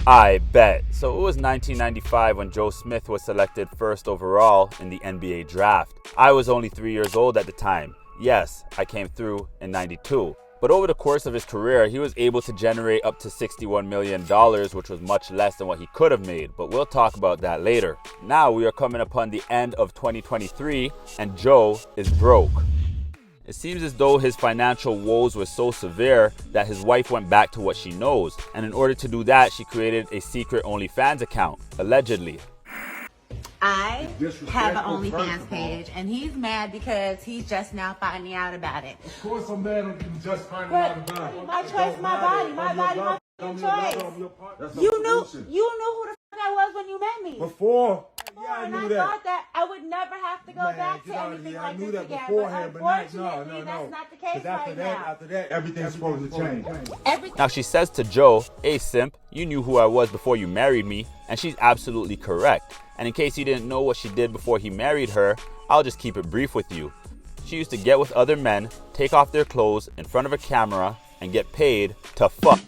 I bet. So it was 1995 when Joe Smith was selected first overall in the NBA draft. I was only 3 years old at the time. Yes, I came through in 92. But over the course of his career, he was able to generate up to $61 million, which was much less than what he could have made. But we'll talk about that later. Now we are coming upon the end of 2023, and Joe is broke. It seems as though his financial woes were so severe that his wife went back to what she knows. And in order to do that, she created a secret OnlyFans account, allegedly. I have an OnlyFans page, and he's mad because he's just now finding out about it. Of course I'm mad I'm just finding out about it. My choice, my body, my choice. You knew who the fuck I was when you met me. Before, yeah, I and knew I that. thought that I would never have to go back to anything like this again. Beforehand, But but unfortunately, no. that's not the case After that, everything's supposed to change. Now she says to Joe, "Hey simp, you knew who I was before you married me," and she's absolutely correct. And in case you didn't know what she did before he married her, I'll just keep it brief with you. She used to get with other men, take off their clothes in front of a camera, and get paid to fuck.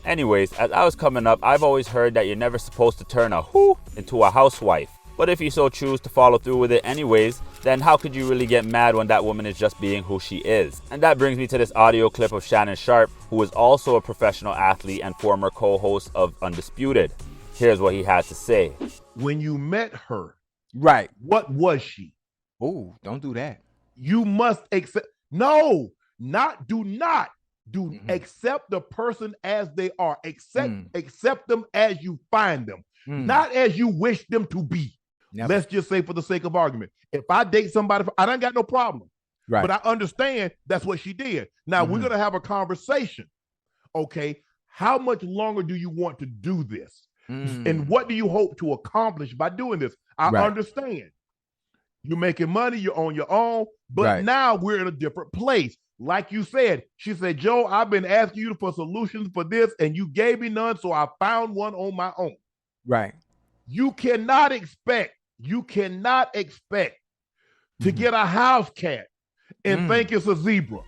Anyways, as I was coming up, I've always heard that you're never supposed to turn a who into a housewife. But if you so choose to follow through with it anyways, then how could you really get mad when that woman is just being who she is? And that brings me to this audio clip of Shannon Sharpe, who is also a professional athlete and former co-host of Undisputed. Here's what he had to say. When you met her, Right. what was she? Oh, don't do that. You must accept. No, do not accept the person as they are. Accept them as you find them, not as you wish them to be. Never. Let's just say, for the sake of argument, if I date somebody, I don't got no problem. Right. But I understand that's what she did. Now we're gonna have a conversation. Okay, how much longer do you want to do this? And what do you hope to accomplish by doing this? I understand. You're making money, you're on your own, but now we're in a different place. Like you said, she said, Joe, I've been asking you for solutions for this, and you gave me none, so I found one on my own. Right. You cannot expect to get a house cat and think it's a zebra.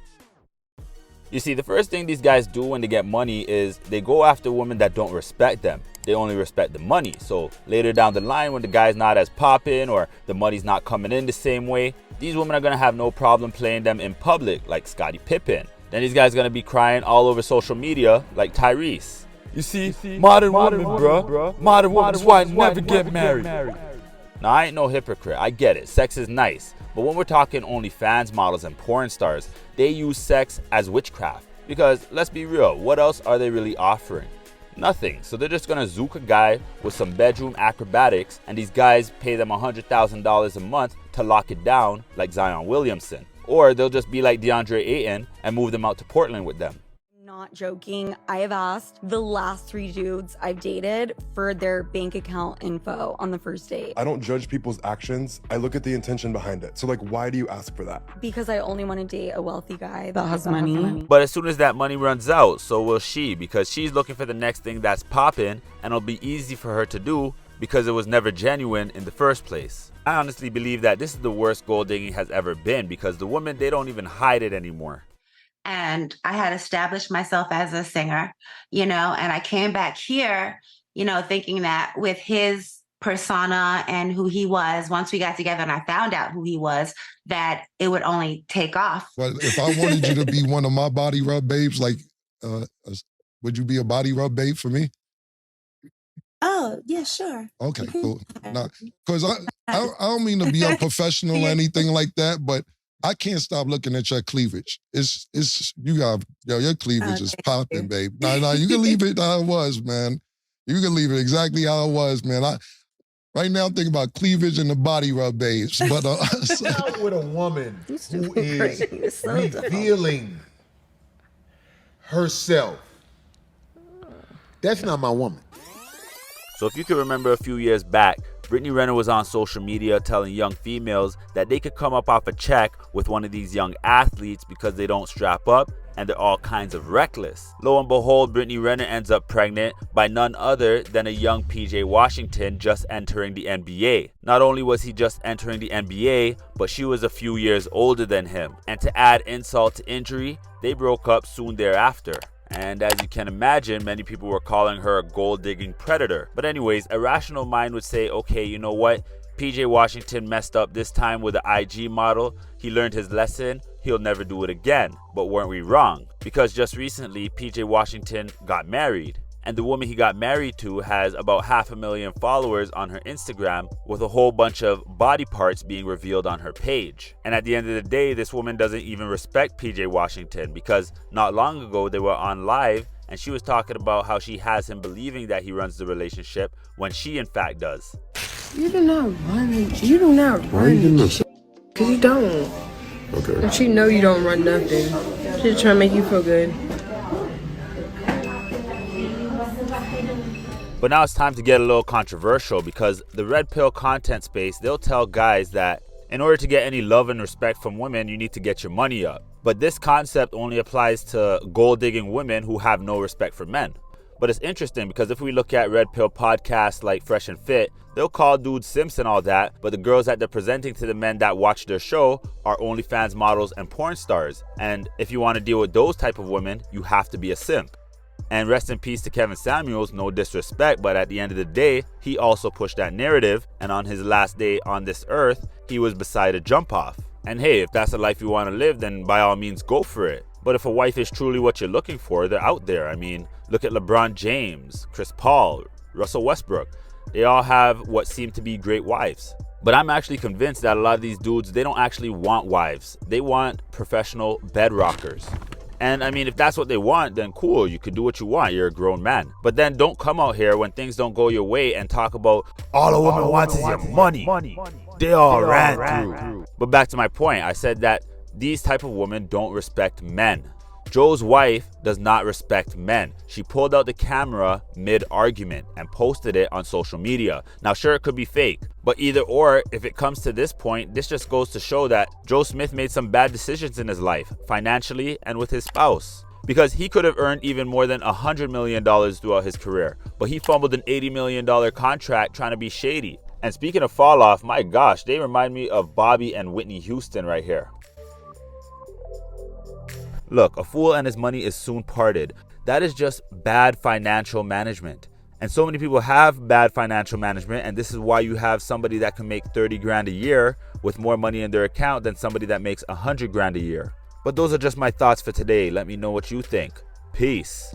You see, the first thing these guys do when they get money is they go after women that don't respect them. They only respect the money. So later down the line, when the guy's not as popping or the money's not coming in the same way, these women are going to have no problem playing them in public, like Scottie Pippen. Then these guys are going to be crying all over social media, like Tyrese. You see, modern woman, bro. Modern woman's why I never get married. Now, I ain't no hypocrite. I get it. Sex is nice. But when we're talking OnlyFans models and porn stars, they use sex as witchcraft. Because, let's be real, what else are they really offering? Nothing. So they're just gonna zook a guy with some bedroom acrobatics, and these guys pay them $100,000 a month to lock it down like Zion Williamson. Or they'll just be like DeAndre Ayton and move them out to Portland with them. Not joking. I have asked the last 3 dudes I've dated for their bank account info on the first date. I don't judge people's actions. I look at the intention behind it. So like, why do you ask for that? Because I only want to date a wealthy guy that has money. But as soon as that money runs out, so will she, because she's looking for the next thing that's popping, and it'll be easy for her to do because it was never genuine in the first place. I honestly believe that this is the worst gold digging has ever been, because the women, they don't even hide it anymore. And I had established myself as a singer, and I came back here, thinking that with his persona and who he was, once we got together and I found out who he was, that it would only take off. But if I wanted you to be one of my body rub babes, like, would you be a body rub babe for me? Oh, yeah, sure. Okay, cool. Because I don't mean to be unprofessional or anything like that, but I can't stop looking at your cleavage. Your cleavage is popping, babe. No, you can leave it how it was, man. You can leave it exactly how it was, man. Right now I'm thinking about cleavage and the body rub babes. But out with a woman who is revealing herself. That's not my woman. So if you can remember a few years back, Brittany Renner was on social media telling young females that they could come up off a check with one of these young athletes because they don't strap up and they're all kinds of reckless. Lo and behold, Brittany Renner ends up pregnant by none other than a young PJ Washington just entering the NBA. Not only was he just entering the NBA, but she was a few years older than him. And to add insult to injury, they broke up soon thereafter. And as you can imagine, many people were calling her a gold-digging predator. But anyways, a rational mind would say, okay, you know what? PJ Washington messed up this time with the IG model. He learned his lesson. He'll never do it again. But weren't we wrong? Because just recently, PJ Washington got married. And the woman he got married to has about 500,000 followers on her Instagram, with a whole bunch of body parts being revealed on her page. And at the end of the day, this woman doesn't even respect PJ Washington, because not long ago they were on live and she was talking about how she has him believing that he runs the relationship when she in fact does. You do not run shit, because you don't. Okay. And she know you don't run nothing. She's trying to make you feel good. But now it's time to get a little controversial, because the red pill content space, they'll tell guys that in order to get any love and respect from women, you need to get your money up. But this concept only applies to gold-digging women who have no respect for men. But it's interesting, because if we look at red pill podcasts like Fresh and Fit, they'll call dudes simps and all that, but the girls that they're presenting to the men that watch their show are OnlyFans models and porn stars. And if you want to deal with those type of women, you have to be a simp. And rest in peace to Kevin Samuels, no disrespect, but at the end of the day, he also pushed that narrative, and on his last day on this earth, he was beside a jump off. And hey, if that's the life you want to live, then by all means go for it. But if a wife is truly what you're looking for, they're out there. I mean, look at LeBron James, Chris Paul, Russell Westbrook. They all have what seem to be great wives. But I'm actually convinced that a lot of these dudes, they don't actually want wives. They want professional bed rockers. And I mean, if that's what they want, then cool, you could do what you want. You're a grown man. But then don't come out here when things don't go your way and talk about all a woman wants is your money. They all ran through. But back to my point, I said that these type of women don't respect men. Joe's wife does not respect men. She pulled out the camera mid-argument and posted it on social media. Now, sure, it could be fake, but either or, if it comes to this point, this just goes to show that Joe Smith made some bad decisions in his life, financially and with his spouse. Because he could have earned even more than $100 million throughout his career, but he fumbled an $80 million contract trying to be shady. And speaking of fall off, my gosh, they remind me of Bobby and Whitney Houston right here. Look, a fool and his money is soon parted. That is just bad financial management. And so many people have bad financial management, and this is why you have somebody that can make 30 grand a year with more money in their account than somebody that makes 100 grand a year. But those are just my thoughts for today. Let me know what you think. Peace.